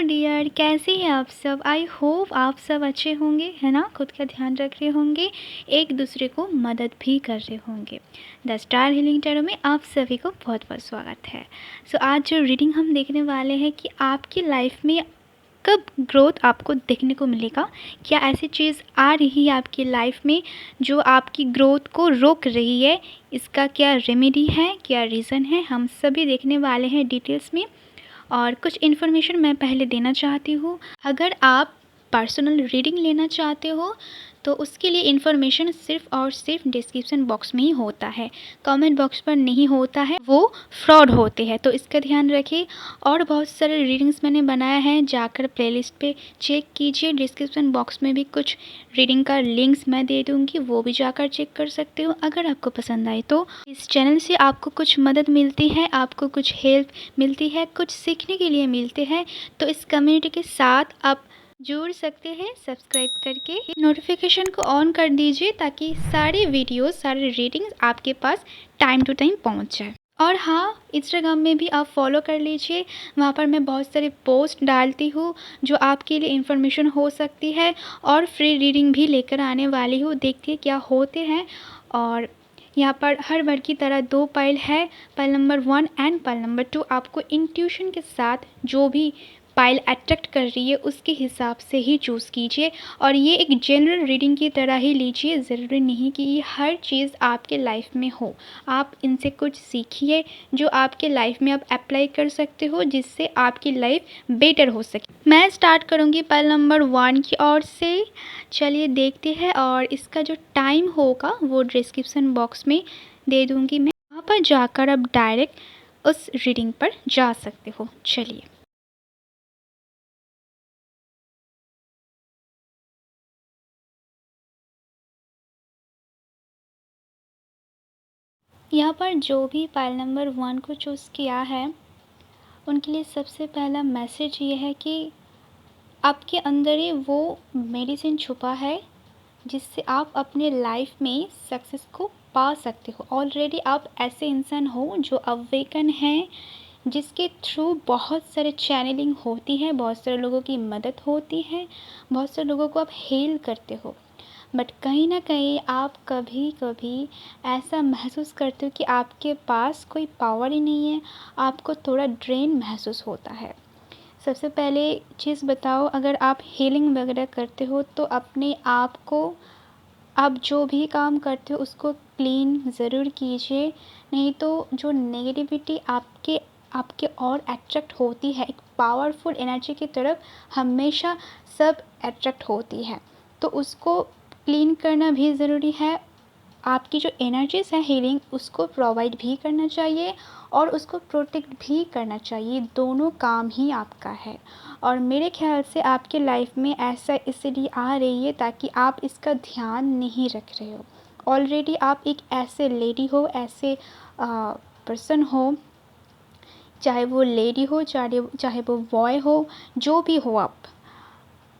Dear, कैसे हैं आप सब। आई होप आप सब अच्छे होंगे, है ना। खुद का ध्यान रख रहे होंगे, एक दूसरे को मदद भी कर रहे होंगे। द स्टार हीलिंग टैरो में आप सभी को बहुत बहुत स्वागत है। आज जो रीडिंग हम देखने वाले हैं कि आपकी लाइफ में कब ग्रोथ आपको देखने को मिलेगा। क्या ऐसी चीज़ आ रही है आपकी लाइफ में जो आपकी ग्रोथ को रोक रही है, इसका क्या रेमेडी है, क्या रीज़न है, हम सभी देखने वाले हैं डिटेल्स में। और कुछ इन्फॉर्मेशन मैं पहले देना चाहती हूँ। अगर आप पर्सनल रीडिंग लेना चाहते हो तो उसके लिए इन्फॉर्मेशन सिर्फ़ और सिर्फ डिस्क्रिप्शन बॉक्स में ही होता है, कमेंट बॉक्स पर नहीं होता है, वो फ्रॉड होते हैं, तो इसका ध्यान रखिए। और बहुत सारे रीडिंग्स मैंने बनाया है, जाकर प्लेलिस्ट पे चेक कीजिए। डिस्क्रिप्शन बॉक्स में भी कुछ रीडिंग का लिंक्स मैं दे दूँगी, वो भी जाकर चेक कर सकते हो अगर आपको पसंद आए तो। इस चैनल से आपको कुछ मदद मिलती है, आपको कुछ हेल्प मिलती है, कुछ सीखने के लिए मिलते हैं, तो इस कम्युनिटी के साथ आप जुड़ सकते हैं सब्सक्राइब करके। नोटिफिकेशन को ऑन कर दीजिए ताकि सारे वीडियोस, सारे रीडिंग्स आपके पास टाइम टू टाइम पहुंच जाए। और हाँ, इंस्टाग्राम में भी आप फॉलो कर लीजिए, वहाँ पर मैं बहुत सारे पोस्ट डालती हूँ जो आपके लिए इन्फॉर्मेशन हो सकती है, और फ्री रीडिंग भी लेकर आने वाली हूँ, देखिए क्या होते हैं। और यहाँ पर हर बार की तरह 2 पाइल है, pile number 1 and pile number 2। आपको इंट्यूशन के साथ जो भी पाइल अट्रैक्ट कर रही है उसके हिसाब से ही चूज़ कीजिए, और ये एक जनरल रीडिंग की तरह ही लीजिए। ज़रूरी नहीं कि ये हर चीज़ आपके लाइफ में हो, आप इनसे कुछ सीखिए जो आपके लाइफ में आप अप्लाई कर सकते हो, जिससे आपकी लाइफ बेटर हो सके। मैं स्टार्ट करूँगी पाइल नंबर 1 की ओर से। चलिए देखते हैं, और इसका जो टाइम होगा वो डिस्क्रिप्शन बॉक्स में दे दूँगी मैं, वहाँ पर जाकर आप डायरेक्ट उस रीडिंग पर जा सकते हो। चलिए, यहाँ पर जो भी पाइल नंबर 1 को चूज़ किया है उनके लिए सबसे पहला मैसेज ये है कि आपके अंदर ही वो मेडिसिन छुपा है जिससे आप अपने लाइफ में सक्सेस को पा सकते हो। ऑलरेडी आप ऐसे इंसान हो जो अवेकन हैं, जिसके थ्रू बहुत सारे चैनलिंग होती है, बहुत सारे लोगों की मदद होती है, बहुत सारे लोगों को आप हेल करते हो। बट कहीं ना कहीं आप कभी कभी ऐसा महसूस करते हो कि आपके पास कोई पावर ही नहीं है, आपको थोड़ा ड्रेन महसूस होता है। सबसे पहले चीज़ बताओ, अगर आप हीलिंग वगैरह करते हो तो अपने आप को, आप जो भी काम करते हो उसको क्लीन ज़रूर कीजिए, नहीं तो जो नेगेटिविटी आपके आपके और अट्रैक्ट होती है, एक पावरफुल एनर्जी की तरफ हमेशा सब अट्रैक्ट होती है, तो उसको क्लीन करना भी ज़रूरी है। आपकी जो एनर्जीज़ है हीलिंग, उसको प्रोवाइड भी करना चाहिए और उसको प्रोटेक्ट भी करना चाहिए, दोनों काम ही आपका है। और मेरे ख्याल से आपके लाइफ में ऐसा इसलिए आ रही है ताकि आप इसका ध्यान नहीं रख रहे हो। ऑलरेडी आप एक ऐसे लेडी हो, ऐसे पर्सन हो, चाहे वो लेडी हो, चाहे वो बॉय हो, जो भी हो आप,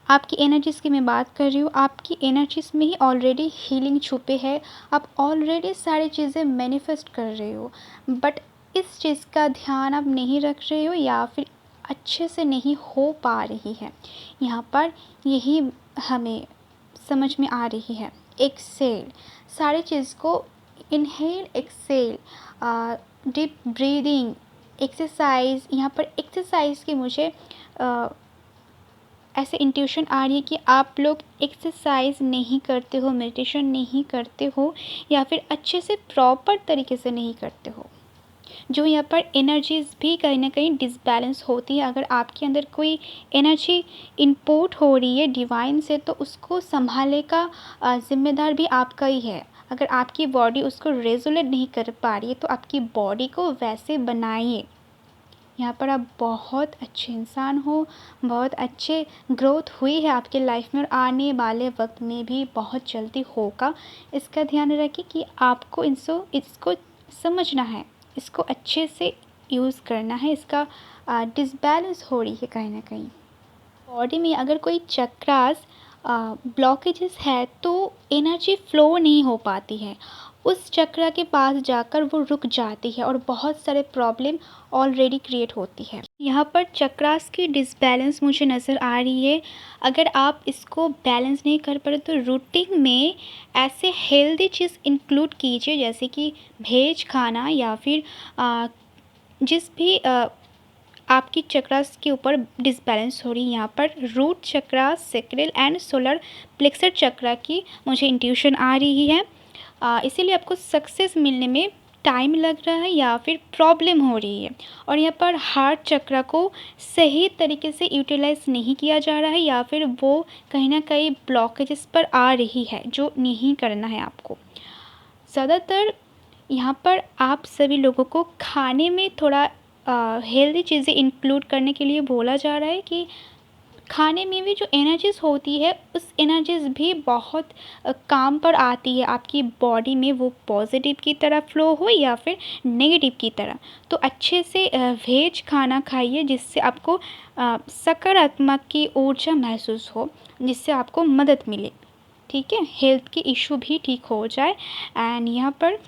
आपकी एनर्जीज़ की मैं बात कर रही हूँ, आपकी एनर्जीज़ में ही ऑलरेडी हीलिंग छुपे है। आप ऑलरेडी सारी चीज़ें मैनिफेस्ट कर रहे हो, बट इस चीज़ का ध्यान आप नहीं रख रहे हो, या फिर अच्छे से नहीं हो पा रही है। यहाँ पर यही हमें समझ में आ रही है। एक्सेल, सारी चीज़ को inhale exhale, deep breathing, exercise. यहाँ पर एक्सरसाइज की मुझे ऐसे इंट्यूशन आ रही है कि आप लोग एक्सरसाइज नहीं करते हो, मेडिटेशन नहीं करते हो, या फिर अच्छे से प्रॉपर तरीके से नहीं करते हो, जो यहाँ पर एनर्जीज़ भी कहीं ना कहीं डिसबैलेंस होती है। अगर आपके अंदर कोई एनर्जी इनपुट हो रही है डिवाइन से, तो उसको संभालने का जिम्मेदार भी आपका ही है। अगर आपकी बॉडी उसको रेगुलेट नहीं कर पा रही है तो आपकी बॉडी को वैसे बनाइए। यहाँ पर आप बहुत अच्छे इंसान हो, बहुत अच्छे ग्रोथ हुई है आपके लाइफ में, और आने वाले वक्त में भी बहुत जल्दी होगा। इसका ध्यान रखिए कि आपको इसको समझना है, इसको अच्छे से यूज़ करना है। इसका डिसबैलेंस हो रही है कहीं ना कहीं बॉडी में। अगर कोई चक्रास ब्लॉकेजेस है तो एनर्जी फ्लो नहीं हो पाती है, उस चक्र के पास जाकर वो रुक जाती है और बहुत सारे प्रॉब्लम ऑलरेडी क्रिएट होती है। यहाँ पर चक्रास की डिसबैलेंस मुझे नज़र आ रही है। अगर आप इसको बैलेंस नहीं कर पा रहे तो रूटीन में ऐसे हेल्दी चीज़ इंक्लूड कीजिए, जैसे कि वेज खाना या फिर जिस भी आपकी चक्रास के ऊपर डिसबैलेंस हो रही है। यहाँ पर root chakra, sacral and solar plexus chakra की मुझे इंट्यूशन आ रही है। इसीलिए आपको सक्सेस मिलने में टाइम लग रहा है या फिर प्रॉब्लम हो रही है। और यहाँ पर हार्ट चक्र को सही तरीके से यूटिलाइज नहीं किया जा रहा है या फिर वो कहीं ना कहीं ब्लॉकेजेस पर आ रही है, जो नहीं करना है आपको। ज़्यादातर यहाँ पर आप सभी लोगों को खाने में थोड़ा हेल्दी चीज़ें इंक्लूड करने के लिए बोला जा रहा है कि खाने में भी जो एनर्जीज़ होती है उस एनर्जीज़ भी बहुत काम पर आती है आपकी बॉडी में, वो पॉजिटिव की तरह फ्लो हो या फिर नेगेटिव की तरह। तो अच्छे से वेज खाना खाइए जिससे आपको सकारात्मक की ऊर्जा महसूस हो, जिससे आपको मदद मिले, ठीक है, हेल्थ की इशू भी ठीक हो जाए। एंड यहाँ पर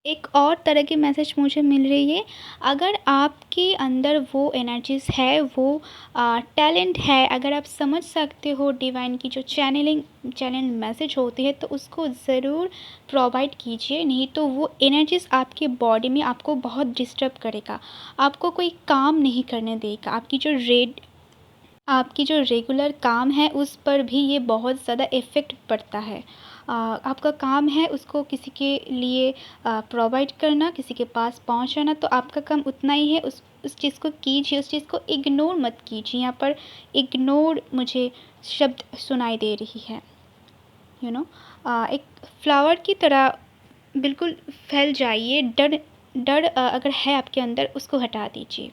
एक और तरह की मैसेज मुझे मिल रही है। अगर आपके अंदर वो एनर्जीज़ है, वो टैलेंट है, अगर आप समझ सकते हो डिवाइन की जो चैनल मैसेज होती है, तो उसको ज़रूर प्रोवाइड कीजिए। नहीं तो वो एनर्जीज़ आपके बॉडी में आपको बहुत डिस्टर्ब करेगा, आपको कोई काम नहीं करने देगा। आपकी जो रेगुलर काम है उस पर भी ये बहुत ज़्यादा इफ़ेक्ट पड़ता है। आपका काम है उसको किसी के लिए प्रोवाइड करना, किसी के पास पहुंचाना, तो आपका काम उतना ही है। उस चीज़ को कीजिए, उस चीज़ को इग्नोर मत कीजिए। यहाँ पर इग्नोर मुझे शब्द सुनाई दे रही है। एक फ्लावर की तरह बिल्कुल फैल जाइए। डर डर अगर है आपके अंदर, उसको हटा दीजिए।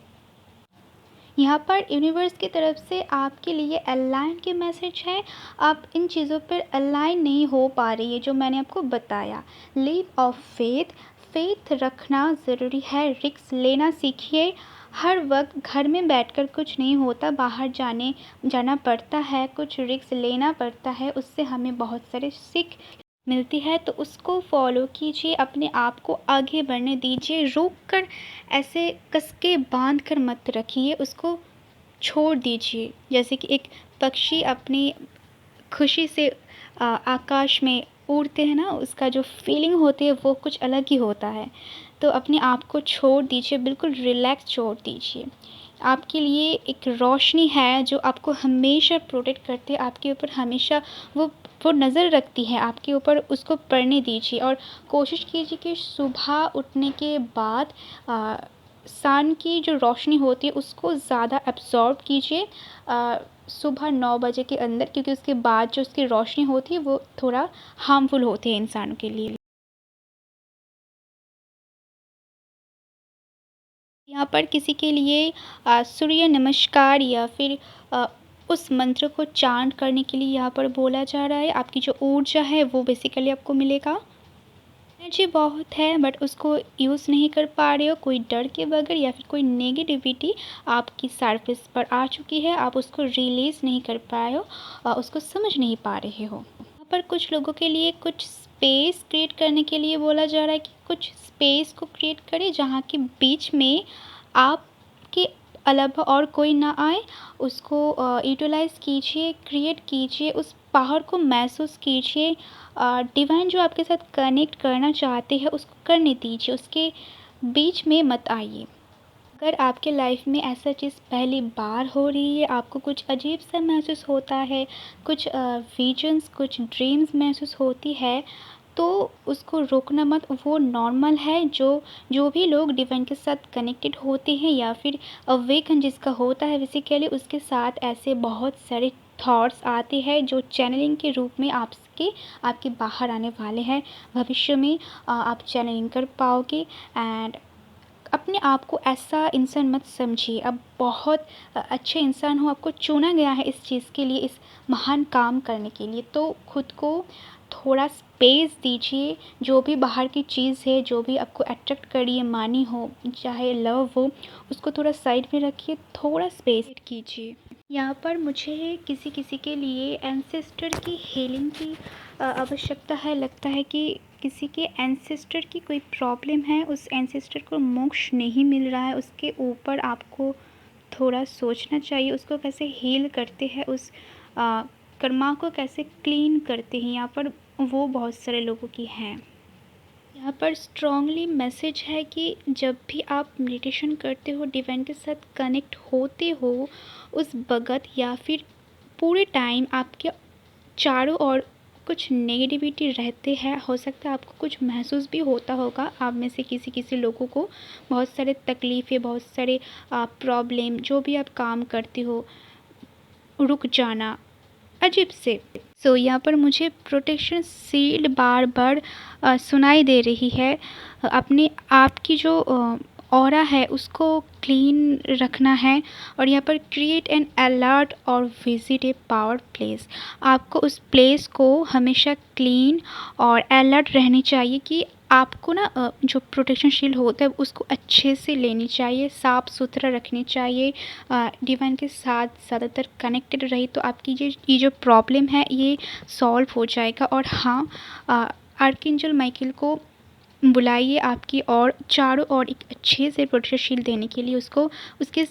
यहाँ पर यूनिवर्स की तरफ से आपके लिए अलाइन के मैसेज है। आप इन चीज़ों पर अलाइन नहीं हो पा रही है जो मैंने आपको बताया। लीव ऑफ फेथ, फेथ रखना ज़रूरी है। रिस्क लेना सीखिए। हर वक्त घर में बैठकर कुछ नहीं होता, बाहर जाना पड़ता है, कुछ रिस्क लेना पड़ता है, उससे हमें बहुत सारे सीख मिलती है। तो उसको फॉलो कीजिए, अपने आप को आगे बढ़ने दीजिए। रोक कर ऐसे कस के बांध कर मत रखिए, उसको छोड़ दीजिए। जैसे कि एक पक्षी अपनी खुशी से आकाश में उड़ते हैं ना, उसका जो फीलिंग होती है वो कुछ अलग ही होता है। तो अपने आप को छोड़ दीजिए, बिल्कुल रिलैक्स छोड़ दीजिए। आपके लिए एक रोशनी है जो आपको हमेशा प्रोटेक्ट करती है, आपके ऊपर हमेशा वो नज़र रखती है आपके ऊपर, उसको पढ़ने दीजिए। और कोशिश कीजिए कि सुबह उठने के बाद सन की जो रोशनी होती है उसको ज़्यादा एब्जॉर्ब कीजिए सुबह 9 बजे के अंदर, क्योंकि उसके बाद जो उसकी रोशनी होती है वो थोड़ा हार्मफुल होती है इंसान के लिए। यहाँ पर किसी के लिए सूर्य नमस्कार या फिर उस मंत्र को चांट करने के लिए यहाँ पर बोला जा रहा है। आपकी जो ऊर्जा है वो बेसिकली आपको मिलेगा। एनर्जी बहुत है बट उसको यूज़ नहीं कर पा रहे हो, कोई डर के बगैर, या फिर कोई नेगेटिविटी आपकी सरफेस पर आ चुकी है, आप उसको रिलीज़ नहीं कर पाए हो, उसको समझ नहीं पा रहे हो। यहाँ पर कुछ लोगों के लिए कुछ स्पेस क्रिएट करने के लिए बोला जा रहा है कि कुछ स्पेस को क्रिएट करें जहाँ के बीच में आपके अलावा और कोई ना आए। उसको यूटिलाइज़ कीजिए, क्रिएट कीजिए, उस पावर को महसूस कीजिए। डिवाइन जो आपके साथ कनेक्ट करना चाहते हैं उसको करने दीजिए, उसके बीच में मत आइए। अगर आपके लाइफ में ऐसा चीज़ पहली बार हो रही है, आपको कुछ अजीब सा महसूस होता है, कुछ विजन्स, कुछ ड्रीम्स महसूस होती है, तो उसको रोकना मत। वो नॉर्मल है। जो भी लोग डिवाइन के साथ कनेक्टेड होते हैं या फिर अवेकन जिसका होता है बेसिकली, उसके साथ ऐसे बहुत सारे थॉट्स आते हैं जो चैनलिंग के रूप में आपके बाहर आने वाले हैं। भविष्य में आप चैनलिंग कर पाओगे। एंड अपने आप को ऐसा इंसान मत समझिए, आप बहुत अच्छे इंसान हो, आपको चुना गया है इस चीज़ के लिए, इस महान काम करने के लिए। तो खुद को थोड़ा स्पेस दीजिए। जो भी बाहर की चीज़ है, जो भी आपको अट्रैक्ट करिए, मानी हो चाहे लव हो, उसको थोड़ा साइड में रखिए, थोड़ा स्पेस कीजिए। यहाँ पर मुझे किसी किसी के लिए एंसेस्टर की हीलिंग की आवश्यकता है। लगता है कि किसी के एंसेस्टर की कोई प्रॉब्लम है, उस एंसेस्टर को मोक्ष नहीं मिल रहा है, उसके ऊपर आपको थोड़ा सोचना चाहिए, उसको कैसे हील करते हैं, उस कर्मा को कैसे क्लीन करते हैं। यहाँ पर वो बहुत सारे लोगों की हैं। यहाँ पर स्ट्रॉन्गली मैसेज है कि जब भी आप मेडिटेशन करते हो, डिवाइन के साथ कनेक्ट होते हो, उस वक़्त या फिर पूरे टाइम आपके चारों ओर कुछ नेगेटिविटी रहते हैं। हो सकता है आपको कुछ महसूस भी होता होगा, आप में से किसी लोगों को बहुत सारे तकलीफ़ें, बहुत सारे प्रॉब्लम, जो भी आप काम करते हो, रुक जाना अजीब से। यहाँ पर मुझे प्रोटेक्शन शील्ड बार बार सुनाई दे रही है। अपने आप की जो ऑरा है उसको क्लीन रखना है। और यहाँ पर क्रिएट एन अलर्ट और विजिट ए पावर प्लेस। आपको उस प्लेस को हमेशा क्लीन और अलर्ट रहनी चाहिए कि आपको ना जो प्रोटेक्शन शील्ड होता है उसको अच्छे से लेनी चाहिए, साफ़ सुथरा रखनी चाहिए, डिवाइन के साथ ज़्यादातर कनेक्टेड रही तो आपकी ये जो प्रॉब्लम है ये सॉल्व हो जाएगा। और हाँ, आर्कएंजल माइकल को बुलाइए आपकी और चारों ओर एक अच्छे से प्रोटेक्शन शील्ड देने के लिए उसको उसके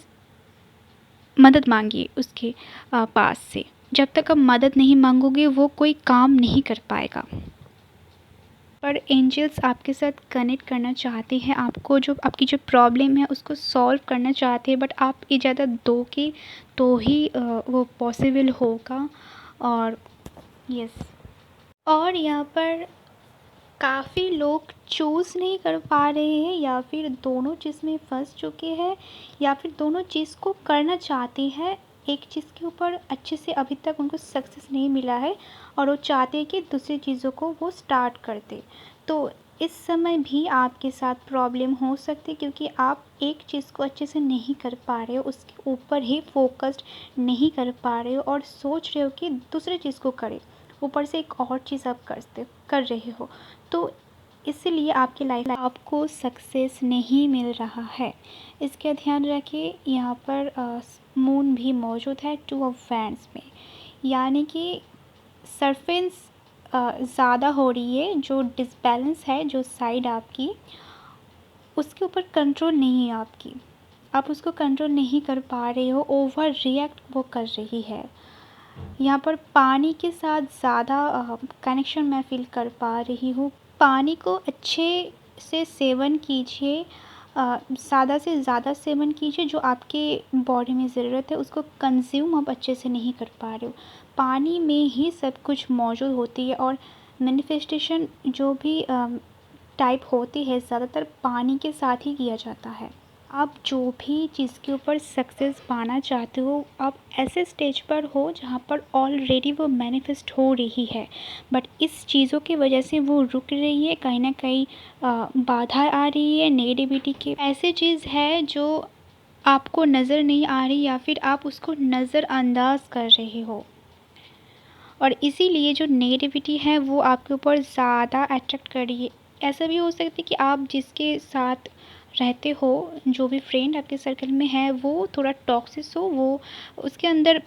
मदद मांगिए उसके पास से। जब तक आप मदद नहीं मांगोगे वो कोई काम नहीं कर पाएगा। पर एंजल्स आपके साथ कनेक्ट करना चाहते हैं, आपको जो आपकी जो प्रॉब्लम है उसको सॉल्व करना चाहते हैं, बट आप इजाज़त दोगे तो ही वो पॉसिबल होगा। और यस, और यहाँ पर काफ़ी लोग चूज़ नहीं कर पा रहे हैं, या फिर दोनों चीज़ में फंस चुके हैं, या फिर दोनों चीज़ को करना चाहते हैं, एक चीज़ के ऊपर अच्छे से अभी तक उनको सक्सेस नहीं मिला है और वो चाहते हैं कि दूसरी चीज़ों को वो स्टार्ट कर दे। तो इस समय भी आपके साथ प्रॉब्लम हो सकती है क्योंकि आप एक चीज़ को अच्छे से नहीं कर पा रहे हो, उसके ऊपर ही फोकस्ड नहीं कर पा रहे हो और सोच रहे हो कि दूसरी चीज़ को करें, ऊपर से एक और चीज़ आप कर रहे हो। तो इसलिए आपकी लाइफ आपको सक्सेस नहीं मिल रहा है, इसका ध्यान रखिए। यहाँ पर मून भी मौजूद है 2 ऑफ वैंड्स में, यानी कि सरफेस ज़्यादा हो रही है, जो डिसबैलेंस है, जो साइड आपकी उसके ऊपर कंट्रोल नहीं है आपकी, आप उसको कंट्रोल नहीं कर पा रहे हो, ओवर रिएक्ट वो कर रही है। यहाँ पर पानी के साथ ज़्यादा कनेक्शन मैं फील कर पा रही हूँ। पानी को अच्छे से सेवन कीजिए, ज़्यादा से ज़्यादा सेवन कीजिए, जो आपके बॉडी में ज़रूरत है उसको कंज्यूम आप अच्छे से नहीं कर पा रहे हो। पानी में ही सब कुछ मौजूद होती है और मैनिफेस्टेशन जो भी टाइप होती है ज़्यादातर पानी के साथ ही किया जाता है। आप जो भी चीज़ के ऊपर सक्सेस पाना चाहते हो, आप ऐसे स्टेज पर हो जहाँ पर ऑलरेडी वो मैनिफेस्ट हो रही है, बट इस चीज़ों की वजह से वो रुक रही है, कहीं ना कहीं बाधा आ रही है, नेगेटिविटी की ऐसी चीज़ है जो आपको नज़र नहीं आ रही या फिर आप उसको नज़रअंदाज कर रहे हो, और इसीलिए जो नेगेटिविटी है वो आपके ऊपर ज़्यादा अट्रैक्ट कर रही है। ऐसा भी हो सकता है कि आप जिसके साथ रहते हो, जो भी फ्रेंड आपके सर्कल में है, वो थोड़ा टॉक्सिक हो, वो उसके अंदर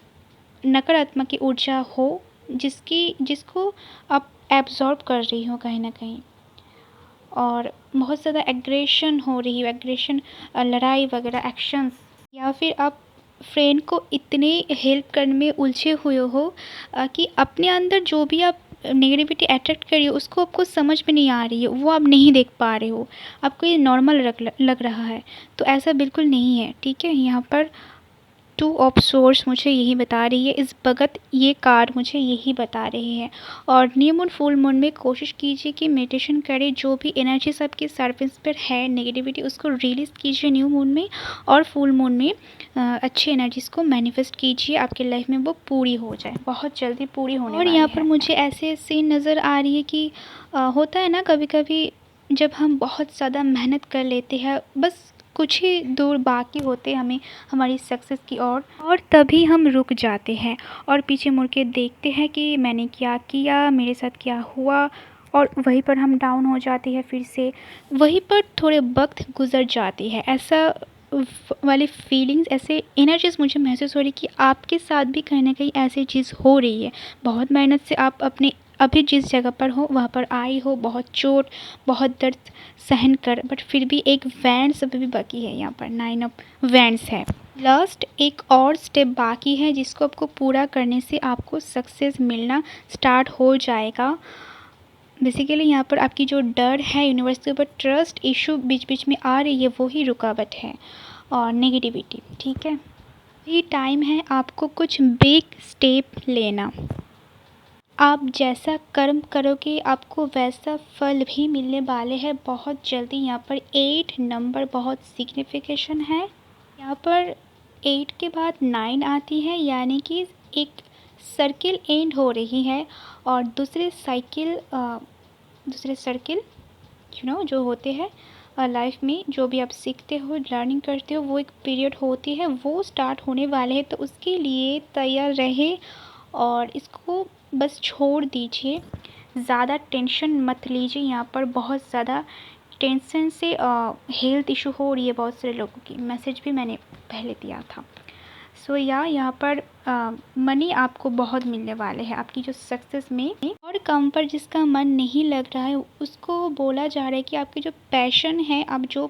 नकारात्मक की ऊर्जा हो जिसको आप एब्जॉर्ब कर रही हो कहीं ना कहीं, और बहुत ज़्यादा एग्रेशन हो रही है, एग्रेशन, लड़ाई वगैरह एक्शंस, या फिर आप फ्रेंड को इतने हेल्प करने में उलझे हुए हो कि अपने अंदर जो भी आप नेगेटिविटी अट्रैक्ट कर रही हो उसको आपको समझ में नहीं आ रही है, वो आप नहीं देख पा रहे हो, आपको ये नॉर्मल लग रहा है। तो ऐसा बिल्कुल नहीं है, ठीक है। यहाँ पर 2 ऑफ सोर्स मुझे यही बता रही है, इस वक्त ये कार्ड मुझे यही बता रही है। और न्यू मून फुल मून में कोशिश कीजिए कि मेडिटेशन करें, जो भी एनर्जी सबके सरफेस पर है नेगेटिविटी उसको रिलीज़ कीजिए न्यू मून में, और फुल मून में अच्छी एनर्जीज़ को मैनिफेस्ट कीजिए, आपके लाइफ में वो पूरी हो जाए, बहुत जल्दी पूरी होने वाली है। और यहाँ पर मुझे ऐसे सीन नज़र आ रही है कि होता है ना कभी कभी जब हम बहुत ज़्यादा मेहनत कर लेते हैं, बस कुछ ही दूर बाकी होते हमें हमारी सक्सेस की ओर, और तभी हम रुक जाते हैं और पीछे मुड़ के देखते हैं कि मैंने क्या किया, मेरे साथ क्या हुआ, और वहीं पर हम डाउन हो जाते हैं, फिर से वहीं पर थोड़े वक्त गुजर जाती है। ऐसा वाली फीलिंग्स, ऐसे एनर्जीज मुझे महसूस हो रही कि आपके साथ भी कहीं ना कहीं ऐसी चीज़ हो रही है। बहुत मेहनत से आप अपने अभी जिस जगह पर हो वहाँ पर आई हो, बहुत चोट, बहुत दर्द सहन कर, बट फिर भी एक वैंड्स अभी भी बाकी है। यहाँ पर 9 ऑफ वैंड्स है। लास्ट एक और स्टेप बाकी है जिसको आपको पूरा करने से आपको सक्सेस मिलना स्टार्ट हो जाएगा। बेसिकली यहाँ पर आपकी जो डर है, यूनिवर्स के ऊपर ट्रस्ट इशू बीच बीच में आ रही है, वो ही रुकावट है और नेगेटिविटी। ठीक है, ये टाइम है आपको कुछ बिग स्टेप लेना। आप जैसा कर्म करोगे आपको वैसा फल भी मिलने वाले हैं बहुत जल्दी। यहाँ पर 8 नंबर बहुत सिग्निफिकेशन है। यहाँ पर 8 के बाद 9 आती है, यानी कि एक सर्किल एंड हो रही है और दूसरे सर्किल जो होते हैं लाइफ में, जो भी आप सीखते हो, लर्निंग करते हो, वो एक पीरियड होती है, वो स्टार्ट होने वाले हैं। तो उसके लिए तैयार रहे और इसको बस छोड़ दीजिए, ज़्यादा टेंशन मत लीजिए। यहाँ पर बहुत ज़्यादा टेंशन से हेल्थ इशू हो रही है बहुत सारे लोगों की, मैसेज भी मैंने पहले दिया था। सो यहाँ पर मनी आपको बहुत मिलने वाले हैं आपकी जो सक्सेस में। और काम पर जिसका मन नहीं लग रहा है उसको बोला जा रहा है कि आपकी जो पैशन है, आप जो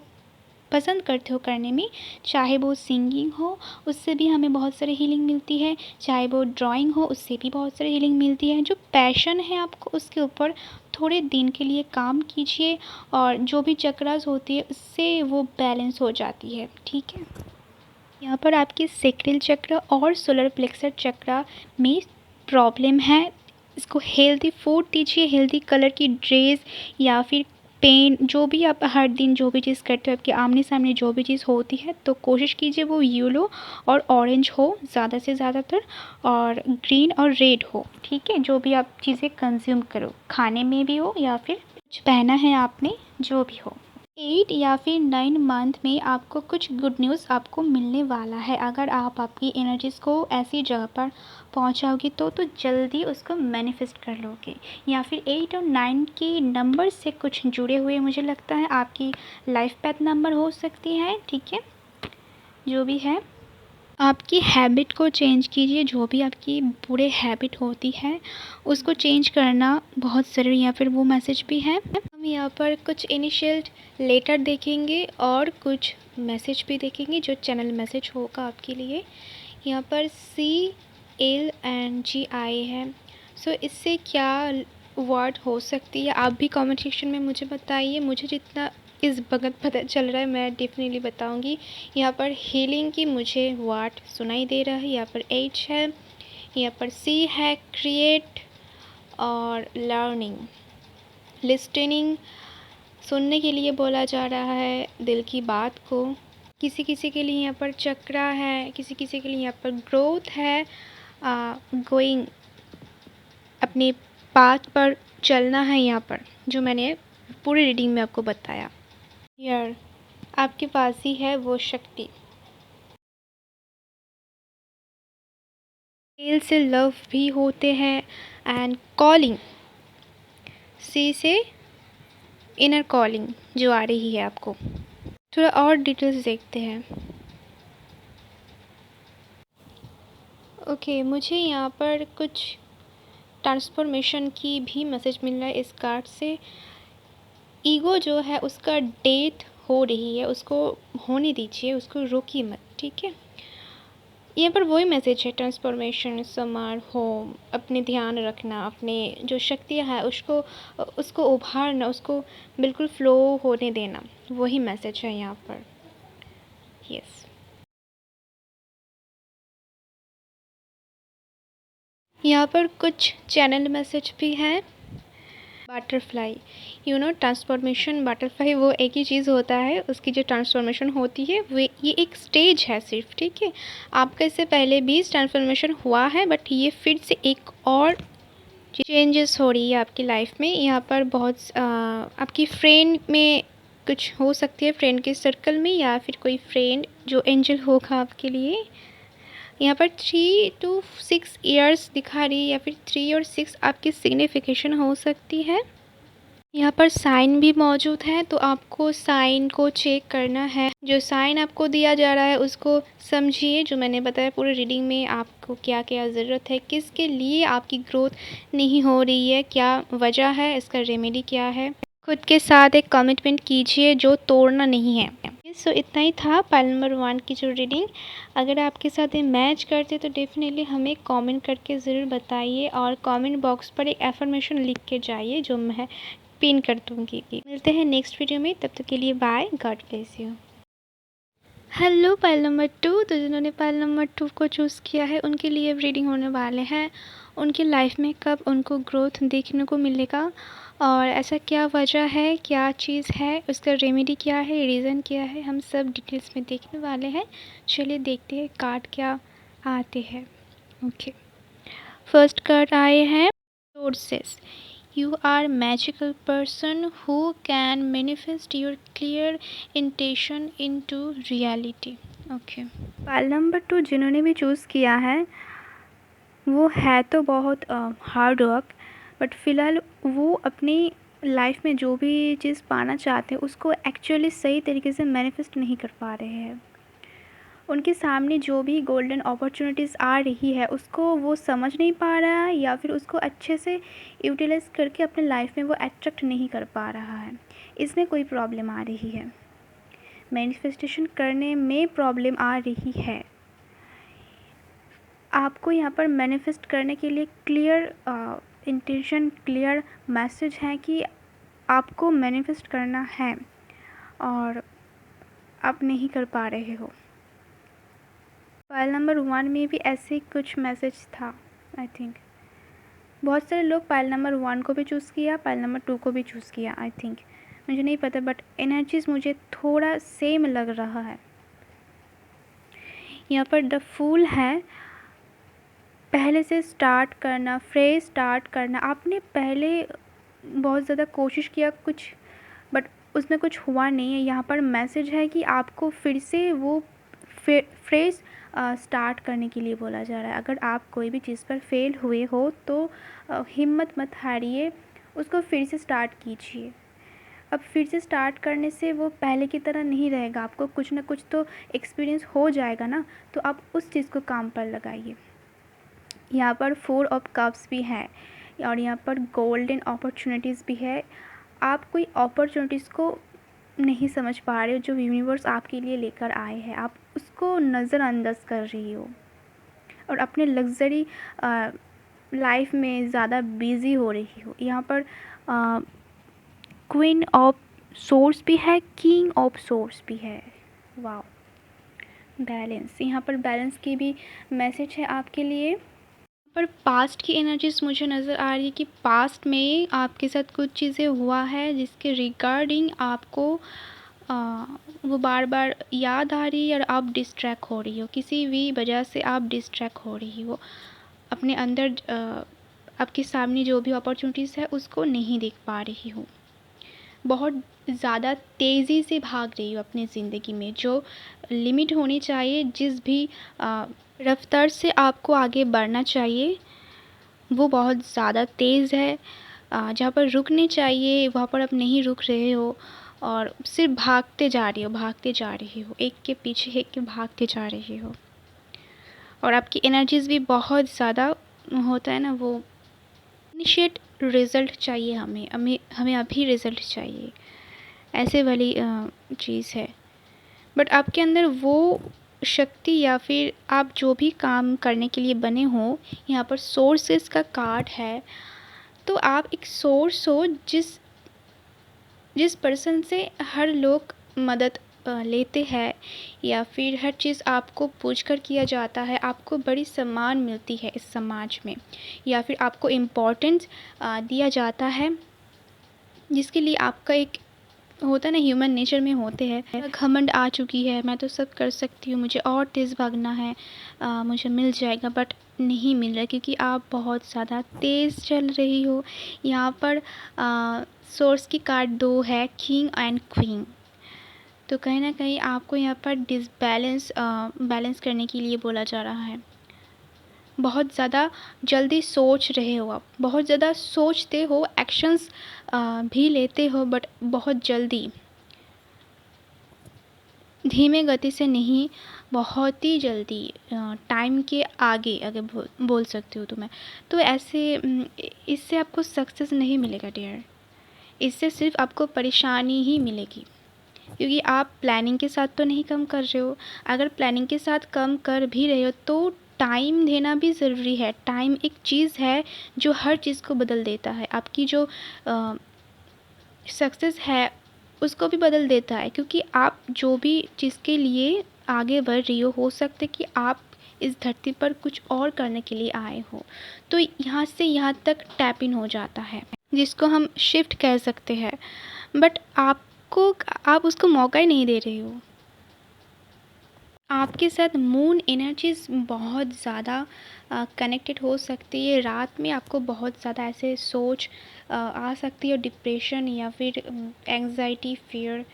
पसंद करते हो करने में, चाहे वो सिंगिंग हो उससे भी हमें बहुत सारी हीलिंग मिलती है, चाहे वो ड्राइंग हो उससे भी बहुत सारी हीलिंग मिलती है। जो पैशन है आपको उसके ऊपर थोड़े दिन के लिए काम कीजिए और जो भी चक्रास होती है उससे वो बैलेंस हो जाती है। ठीक है, यहाँ पर आपकी सेक्रल चक्र और सोलर प्लेक्सस चक्र में प्रॉब्लम है। इसको हेल्दी फूड दीजिए, हेल्दी कलर की ड्रेस या फिर पेन, जो भी आप हर दिन जो भी चीज़ करते हो, आपके आमने सामने जो भी चीज़ होती है, तो कोशिश कीजिए वो येलो और ऑरेंज हो ज़्यादा से ज़्यादातर, और ग्रीन और रेड हो। ठीक है, जो भी आप चीज़ें कंज्यूम करो, खाने में भी हो या फिर कुछ पहना है आपने, जो भी हो। 8 या फिर 9 मंथ में आपको कुछ गुड न्यूज़ आपको मिलने वाला है। अगर आप आपकी एनर्जीज़ को ऐसी जगह पर पहुंचाओगे तो जल्दी उसको मैनिफेस्ट कर लोगे। या फिर 8 और 9 के नंबर से कुछ जुड़े हुए मुझे लगता है आपकी लाइफ पैथ नंबर हो सकती है। ठीक है, जो भी है आपकी हैबिट को चेंज कीजिए। जो भी आपकी बुरे हैबिट होती है उसको चेंज करना बहुत ज़रूरी, या फिर वो मैसेज भी है। हम यहाँ पर कुछ इनिशियल लेटर देखेंगे और कुछ मैसेज भी देखेंगे जो चैनल मैसेज होगा आपके लिए। यहाँ पर CLNGI है। सो इससे क्या वर्ड हो सकती है, आप भी कमेंट सेक्शन में मुझे बताइए। मुझे जितना इस वक्त पता चल रहा है मैं डेफिनेटली बताऊंगी। यहाँ पर हीलिंग की मुझे वर्ड सुनाई दे रहा है। यहाँ पर H है, यहाँ पर C है, क्रिएट और लर्निंग, लिस्टनिंग, सुनने के लिए बोला जा रहा है दिल की बात को। किसी किसी के लिए यहाँ पर चक्रा है, किसी किसी के लिए यहाँ पर ग्रोथ है, गोइंग, अपने पाथ पर चलना है। यहाँ पर जो मैंने पूरी रीडिंग में आपको बताया, यार आपके पास ही है वो शक्ति। दिल से लव भी होते हैं एंड कॉलिंग, सी से इनर कॉलिंग जो आ रही है आपको। थोड़ा और डिटेल्स देखते हैं। ओके, मुझे यहाँ पर कुछ ट्रांसफॉर्मेशन की भी मैसेज मिल रहा है इस कार्ड से। ईगो जो है उसका डेथ हो रही है, उसको होने दीजिए, उसको रोकिए मत। ठीक है, यहाँ पर वही मैसेज है, ट्रांसफॉर्मेशन, समारोह, अपने ध्यान रखना, अपने जो शक्तियाँ हैं उसको उभारना, उसको बिल्कुल फ्लो होने देना, वही मैसेज है यहाँ पर। यस, यहाँ पर कुछ चैनल मैसेज भी है। बटरफ्लाई, ट्रांसफॉर्मेशन, बटरफ्लाई वो एक ही चीज़ होता है, उसकी जो ट्रांसफॉर्मेशन होती है वो ये एक स्टेज है सिर्फ। ठीक है, आपका इससे पहले भी ट्रांसफॉर्मेशन हुआ है, बट ये फिर से एक और चेंजेस हो रही है आपकी लाइफ में। यहाँ पर बहुत आपकी फ्रेंड में कुछ हो सकती है, फ्रेंड के सर्कल में, या फिर कोई फ्रेंड जो एंजल होगा आपके लिए। यहाँ पर 3 to 6 ईयर्स दिखा रही है, या फिर 3 और 6 आपकी सिग्निफिकेशन हो सकती है। यहाँ पर साइन भी मौजूद है, तो आपको साइन को चेक करना है। जो साइन आपको दिया जा रहा है उसको समझिए। जो मैंने बताया पूरे रीडिंग में आपको क्या क्या ज़रूरत है, किसके लिए आपकी ग्रोथ नहीं हो रही है, क्या वजह है, इसका रेमेडी क्या है। खुद के साथ एक कमिटमेंट कीजिए जो तोड़ना नहीं है। सो इतना ही था पाइल नंबर 1 की जो रीडिंग। अगर आपके साथ ये मैच करते तो डेफिनेटली हमें कमेंट करके ज़रूर बताइए और कमेंट बॉक्स पर एक एफर्मेशन लिख के जाइए जो मैं पिन कर दूँगी। मिलते हैं नेक्स्ट वीडियो में, तब तक के लिए bye, God bless you. Hello pile number 2। तो जिन्होंने पाइल नंबर 2 को चूज़ किया है उनके लिए रीडिंग होने वाले हैं। उनकी लाइफ में कब उनको ग्रोथ देखने को मिलेगा और ऐसा क्या वजह है, क्या चीज़ है, उसका रेमेडी क्या है, रीज़न क्या है, हम सब डिटेल्स में देखने वाले हैं। चलिए देखते हैं कार्ड क्या आते हैं। ओके, फर्स्ट कार्ड आए हैं sources. You are a magical person who can manifest your clear intention into reality. Okay. Pal number 2 जिन्होंने भी चूज़ किया है वो है तो बहुत हार्ड वर्क, बट फ़िलहाल वो अपनी लाइफ में जो भी चीज़ पाना चाहते हैं उसको एक्चुअली सही तरीके से मैनिफेस्ट नहीं कर पा रहे हैं। उनके सामने जो भी गोल्डन अपॉर्चुनिटीज़ आ रही है उसको वो समझ नहीं पा रहा है या फिर उसको अच्छे से यूटिलाइज़ करके अपने लाइफ में वो अट्रैक्ट नहीं कर पा रहा है। इसमें कोई प्रॉब्लम आ रही है, मैनिफेस्टेशन करने में प्रॉब्लम आ रही है। आपको यहाँ पर मैनिफेस्ट करने के लिए क्लियर इंटेंशन, क्लियर मैसेज है कि आपको मैनिफेस्ट करना है और आप नहीं कर पा रहे हो। पाइल नंबर 1 में भी ऐसे ही कुछ मैसेज था आई थिंक। बहुत सारे लोग पाइल नंबर 1 को भी चूज़ किया, पाइल नंबर 2 को भी चूज़ किया आई थिंक, मुझे नहीं पता, बट एनर्जीज मुझे थोड़ा सेम लग रहा है। यहाँ पर द फूल है, पहले से स्टार्ट करना, फ्रेश स्टार्ट करना। आपने पहले बहुत ज़्यादा कोशिश किया कुछ, बट उसमें कुछ हुआ नहीं है। यहाँ पर मैसेज है कि आपको फिर से वो फ्रेश स्टार्ट करने के लिए बोला जा रहा है। अगर आप कोई भी चीज़ पर फेल हुए हो तो हिम्मत मत हारिए, उसको फिर से स्टार्ट कीजिए। अब फिर से स्टार्ट करने से वो पहले की तरह नहीं रहेगा, आपको कुछ ना कुछ तो एक्सपीरियंस हो जाएगा ना, तो आप उस चीज़ को काम पर लगाइए। यहाँ पर 4 ऑफ कप्स भी है और यहाँ पर गोल्डन अपॉर्चुनिटीज़ भी है। आप कोई अपॉर्चुनिटीज़ को नहीं समझ पा रहे हो जो यूनिवर्स आपके लिए लेकर आए हैं, आप उसको नज़रअंदाज कर रही हो और अपने लग्जरी लाइफ में ज़्यादा बिज़ी हो रही हो। यहाँ पर क्वीन ऑफ सोर्स भी है, किंग ऑफ सोर्स भी है। वाह, बैलेंस, यहाँ पर बैलेंस की भी मैसेज है आपके लिए। पर पास्ट की एनर्जीज मुझे नज़र आ रही है कि पास्ट में आपके साथ कुछ चीज़ें हुआ है जिसके रिगार्डिंग आपको वो बार बार याद आ रही है और आप डिस्ट्रैक्ट हो रही हो, किसी भी वजह से आप डिस्ट्रैक्ट हो रही हो। अपने अंदर आपके सामने जो भी अपॉर्चुनिटीज़ है उसको नहीं देख पा रही हो, बहुत ज़्यादा तेज़ी से भाग रही हो अपनी ज़िंदगी में। जो लिमिट होनी चाहिए, जिस भी रफ्तार से आपको आगे बढ़ना चाहिए वो बहुत ज़्यादा तेज़ है। जहाँ पर रुकने चाहिए वहाँ पर आप नहीं रुक रहे हो और सिर्फ भागते जा रही हो, भागते जा रही हो, एक के पीछे एक के भागते जा रही हो। और आपकी एनर्जीज़ भी बहुत ज़्यादा होता है ना, वो इनिशिएट रिज़ल्ट चाहिए, हमें अभी रिज़ल्ट चाहिए, ऐसे वाली चीज़ है। बट आपके अंदर वो शक्ति या फिर आप जो भी काम करने के लिए बने हो, यहाँ पर सोर्सेस का कार्ड है। तो आप एक सोर्स हो जिस पर्सन से हर लोग मदद लेते हैं या फिर हर चीज़ आपको पूछकर किया जाता है, आपको बड़ी सम्मान मिलती है इस समाज में, या फिर आपको इम्पोर्टेंस दिया जाता है, जिसके लिए आपका एक होता है ना, ह्यूमन नेचर में होते हैं घमंड आ चुकी है, मैं तो सब कर सकती हूँ, मुझे और तेज़ भागना है, मुझे मिल जाएगा, बट नहीं मिल रहा क्योंकि आप बहुत ज़्यादा तेज़ चल रही हो। यहाँ पर सोर्स की कार्ड 2 है, किंग एंड क्वीन। तो कहीं ना कहीं आपको यहाँ पर डिसबैलेंस बैलेंस करने के लिए बोला जा रहा है। बहुत ज़्यादा जल्दी सोच रहे हो, आप बहुत ज़्यादा सोचते हो, एक्शंस भी लेते हो, बट बहुत जल्दी, धीमे गति से नहीं, बहुत ही जल्दी, टाइम के आगे आगे बोल सकती हूँ तो मैं। तो ऐसे इससे आपको सक्सेस नहीं मिलेगा डियर, इससे सिर्फ आपको परेशानी ही मिलेगी, क्योंकि आप प्लानिंग के साथ तो नहीं काम कर रहे हो। अगर प्लानिंग के साथ काम कर भी रहे हो तो टाइम देना भी ज़रूरी है। टाइम एक चीज़ है जो हर चीज़ को बदल देता है, आपकी जो सक्सेस है उसको भी बदल देता है, क्योंकि आप जो भी चीज़ के लिए आगे बढ़ रही हो सकता है कि आप इस धरती पर कुछ और करने के लिए आए हो। तो यहाँ से यहाँ तक टैप इन हो जाता है, जिसको हम शिफ्ट कह सकते हैं, बट आप उसको मौका ही नहीं दे रहे हो। आपके साथ मून एनर्जीज बहुत ज़्यादा कनेक्टेड हो सकती है। रात में आपको बहुत ज़्यादा ऐसे सोच आ सकती है, डिप्रेशन या फिर एंग्जाइटी, फियर,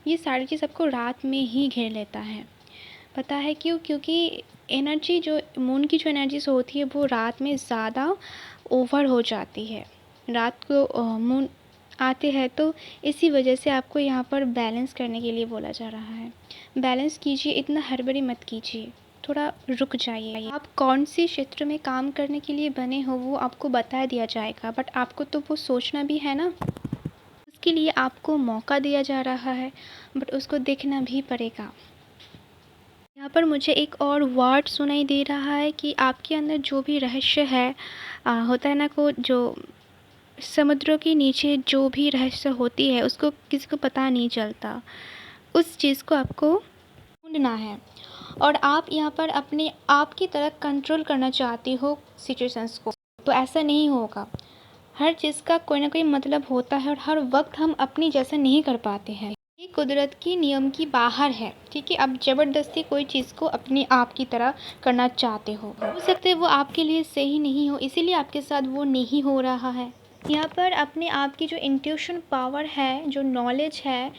ये सारी चीज़ आपको रात में ही घेर लेता है। पता है क्यों? क्योंकि एनर्जी जो मून की जो एनर्जीज होती है वो रात में ज़्यादा ओवर हो जाती है। रात को मून आते हैं तो इसी वजह से आपको यहाँ पर बैलेंस करने के लिए बोला जा रहा है। बैलेंस कीजिए, इतना हड़बड़ी मत कीजिए, थोड़ा रुक जाइए। आप कौन सी क्षेत्र में काम करने के लिए बने हो वो आपको बता दिया जाएगा, बट आपको तो वो सोचना भी है ना। उसके लिए आपको मौका दिया जा रहा है, बट उसको देखना भी पड़ेगा। यहाँ पर मुझे एक और वर्ड सुनाई दे रहा है कि आपके अंदर जो भी रहस्य है, होता है ना, को जो समुद्रों के नीचे जो भी रहस्य होती है उसको किसी को पता नहीं चलता, उस चीज़ को आपको ढूंढना है। और आप यहाँ पर अपने आप की तरह कंट्रोल करना चाहती हो सिचुएशंस को, तो ऐसा नहीं होगा। हर चीज़ का कोई ना कोई मतलब होता है और हर वक्त हम अपनी जैसा नहीं कर पाते हैं। ये कुदरत की नियम की बाहर है, ठीक है। आप ज़बरदस्ती कोई चीज़ को अपने आप की तरह करना चाहते हो सकता है वो आपके लिए सही नहीं हो, इसीलिए आपके साथ वो नहीं हो रहा है। यहाँ पर अपने आप की जो इंट्यूशन पावर है, जो नॉलेज है,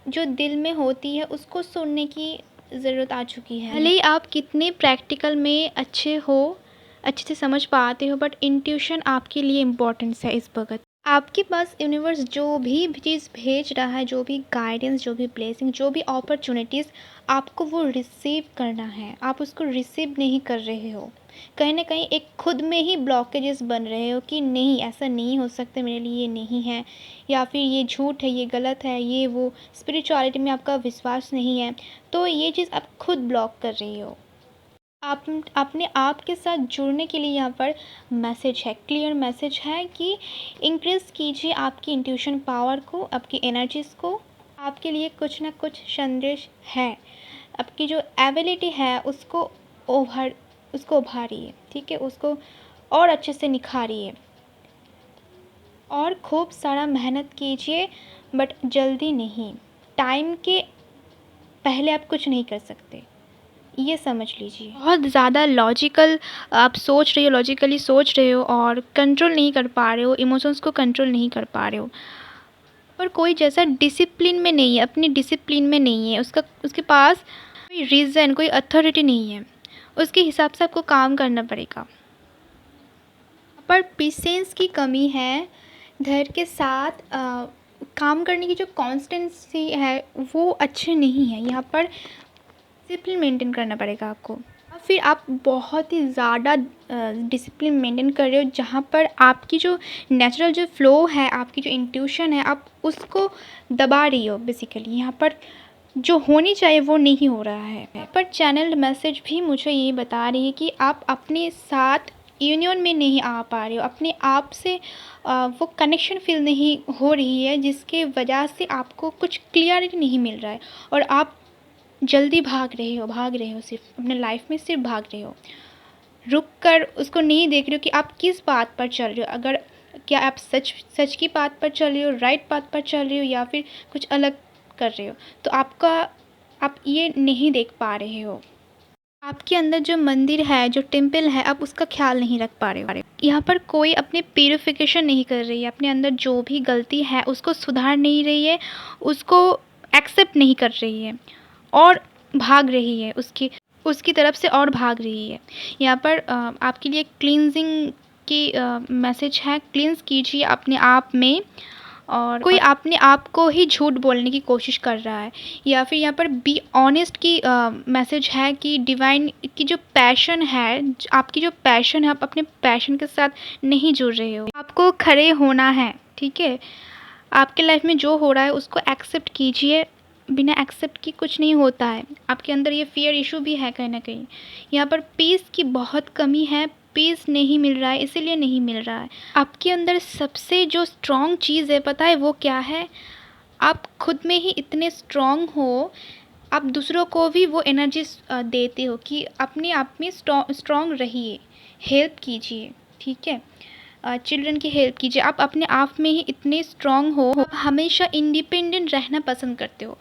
जो दिल में होती है, उसको सुनने की ज़रूरत आ चुकी है। भले ही आप कितने प्रैक्टिकल में अच्छे से समझ पाते हो, बट इंट्यूशन आपके लिए इम्पोर्टेंस है इस वक्त। आपके पास यूनिवर्स जो भी चीज़ भेज रहा है, जो भी गाइडेंस, जो भी ब्लेसिंग, जो भी अपॉर्चुनिटीज़, आपको वो रिसीव करना है। आप उसको रिसीव नहीं कर रहे हो, कहीं ना कहीं एक खुद में ही ब्लॉकेजेस बन रहे हो कि नहीं, ऐसा नहीं हो सकता, मेरे लिए ये नहीं है, या फिर ये झूठ है, ये गलत है, ये वो, स्पिरिचुअलिटी में आपका विश्वास नहीं है। तो ये चीज़ आप खुद ब्लॉक कर रही हो। आप अपने आप के साथ जुड़ने के लिए यहाँ पर मैसेज है, क्लियर मैसेज है कि इंक्रीज़ कीजिए आपकी इंट्यूशन पावर को, आपकी एनर्जीज़ को। आपके लिए कुछ ना कुछ संदेश है, आपकी जो एबिलिटी है उसको उभारिए, ठीक है, उसको और अच्छे से निखारिए और खूब सारा मेहनत कीजिए, बट जल्दी नहीं। टाइम के पहले आप कुछ नहीं कर सकते, ये समझ लीजिए। बहुत ज़्यादा लॉजिकल आप सोच रहे हो, लॉजिकली सोच रहे हो और कंट्रोल नहीं कर पा रहे हो, इमोशंस को कंट्रोल नहीं कर पा रहे हो। पर कोई जैसा डिसिप्लिन में नहीं है, अपनी डिसिप्लिन में नहीं है, उसके पास कोई रीज़न, कोई अथॉरिटी नहीं है, उसके हिसाब से आपको काम करना पड़ेगा। पर पेशेंस की कमी है, धैर्य के साथ काम करने की जो कॉन्स्टेंसी है वो अच्छी नहीं है। यहाँ पर डिसिप्लिन मेंटेन करना पड़ेगा आपको। फिर आप बहुत ही ज़्यादा डिसिप्लिन मेंटेन कर रहे हो, जहाँ पर आपकी जो नेचुरल जो फ्लो है, आपकी जो इंट्यूशन है, आप उसको दबा रही हो बेसिकली। यहाँ पर जो होनी चाहिए वो नहीं हो रहा है। पर चैनल मैसेज भी मुझे ये बता रही है कि आप अपने साथ यूनियन में नहीं आ पा रहे हो, अपने आप से वो कनेक्शन फील नहीं हो रही है, जिसके वजह से आपको कुछ क्लियरिटी नहीं मिल रहा है और आप जल्दी भाग रहे हो, सिर्फ अपने लाइफ में सिर्फ भाग रहे हो। रुक कर उसको नहीं देख रहे हो कि आप किस बात पर चल रहे हो। अगर क्या आप सच की बात पर चल रहे हो, राइट बात पर चल रहे हो, या फिर कुछ अलग कर रहे हो, तो आप ये नहीं देख पा रहे हो। आपके अंदर जो मंदिर है, जो टेम्पल है, आप उसका ख्याल नहीं रख पा रहे हो। यहाँ पर कोई अपने प्यूरिफिकेशन नहीं कर रही है, अपने अंदर जो भी गलती है उसको सुधार नहीं रही है, उसको एक्सेप्ट नहीं कर रही है और भाग रही है उसकी तरफ से और भाग रही है। यहाँ पर आपके लिए क्लींजिंग की मैसेज है। क्लींस कीजिए अपने आप में, और कोई अपने आप को ही झूठ बोलने की कोशिश कर रहा है, या फिर यहाँ पर बी ऑनेस्ट की मैसेज है कि डिवाइन की जो पैशन है, आपकी जो पैशन है, आप अपने पैशन के साथ नहीं जुड़ रहे हो। आपको खड़े होना है, ठीक है। आपके लाइफ में जो हो रहा है उसको एक्सेप्ट कीजिए। बिना एक्सेप्ट की कुछ नहीं होता है। आपके अंदर ये फियर इशू भी है कहीं ना कहीं। यहाँ पर पीस की बहुत कमी है, पीस नहीं मिल रहा है, इसीलिए नहीं मिल रहा है। आपके अंदर सबसे जो स्ट्रॉन्ग चीज़ है, पता है वो क्या है? आप खुद में ही इतने स्ट्रॉन्ग हो, आप दूसरों को भी वो एनर्जी देते हो कि अपने आप में स्ट्रॉन्ग रहिए, हेल्प कीजिए, ठीक है। चिल्ड्रन की हेल्प कीजिए। आप अपने आप में ही इतने स्ट्रॉन्ग हो, आप हमेशा इंडिपेंडेंट रहना पसंद करते हो,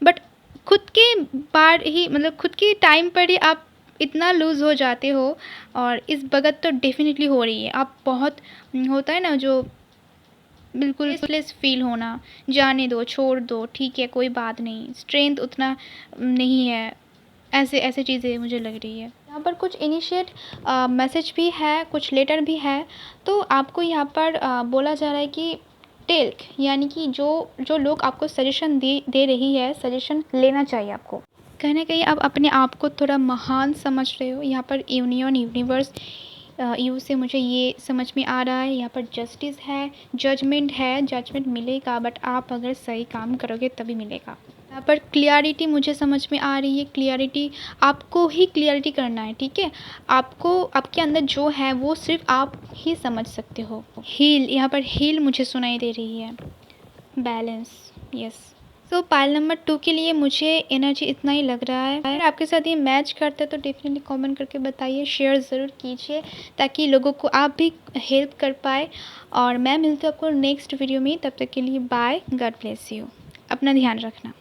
बट खुद के बार ही, मतलब खुद के टाइम पर ही आप इतना लूज़ हो जाते हो। और इस वक्त तो डेफिनेटली हो रही है। आप बहुत होता है ना जो बिल्कुल रेस्टलेस फील होना, जाने दो, छोड़ दो, ठीक है, कोई बात नहीं, स्ट्रेंथ उतना नहीं है, ऐसे ऐसे चीज़ें मुझे लग रही है। यहाँ पर कुछ इनिशिएट मैसेज भी है, कुछ लेटर भी है। तो आपको यहाँ पर बोला जा रहा है कि टेल्क, यानी कि जो जो लोग आपको सजेशन दे रही है, सजेशन लेना चाहिए आपको। कहीं ना कहीं आप अपने आप को थोड़ा महान समझ रहे हो। यहाँ पर यूनियन, यूनिवर्स, यू से मुझे ये समझ में आ रहा है। यहाँ पर जस्टिस है, जजमेंट है, जजमेंट मिलेगा, बट आप अगर सही काम करोगे तभी मिलेगा। यहाँ पर क्लियरिटी मुझे समझ में आ रही है। क्लियरिटी, आपको ही क्लियरिटी करना है, ठीक है। आपको, आपके अंदर जो है वो सिर्फ आप ही समझ सकते हो। हील, यहाँ पर हील मुझे सुनाई दे रही है। Balance, yes. सो पाइल नंबर 2 के लिए मुझे एनर्जी इतना ही लग रहा है। अगर आपके साथ ये मैच करता है तो डेफिनेटली कमेंट करके बताइए, शेयर ज़रूर कीजिए ताकि लोगों को आप भी हेल्प कर पाए। और मैं मिलती हूँ आपको नेक्स्ट वीडियो में। तब तक के लिए बाय, गॉड ब्लेस यू, अपना ध्यान रखना।